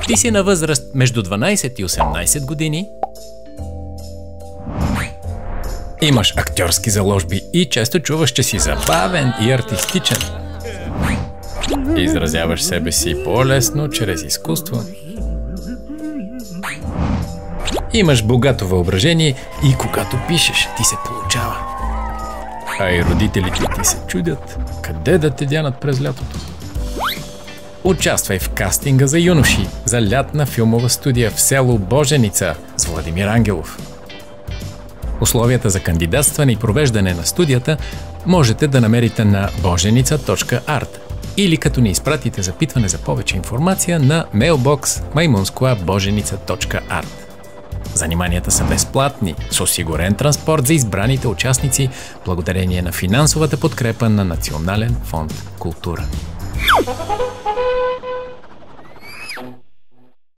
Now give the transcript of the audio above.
Ти си на възраст между 12 и 18 години. Имаш актьорски заложби и често чуваш, че си забавен и артистичен. Изразяваш себе си по-лесно чрез изкуство. Имаш богато въображение и когато пишеш, ти се получава. А и родителите ти се чудят къде да те дянат през лятото. Участвай в кастинга за юноши за лятна филмова студия в село Боженица с Владимир Ангелов. Условията за кандидатстване и провеждане на студията можете да намерите на bojenica.art или като ни изпратите запитване за повече информация на mailbox maimunskoa@bojenica.art. Заниманията са безплатни, с осигурен транспорт за избраните участници, благодарение на финансовата подкрепа на Национален фонд „Култура“.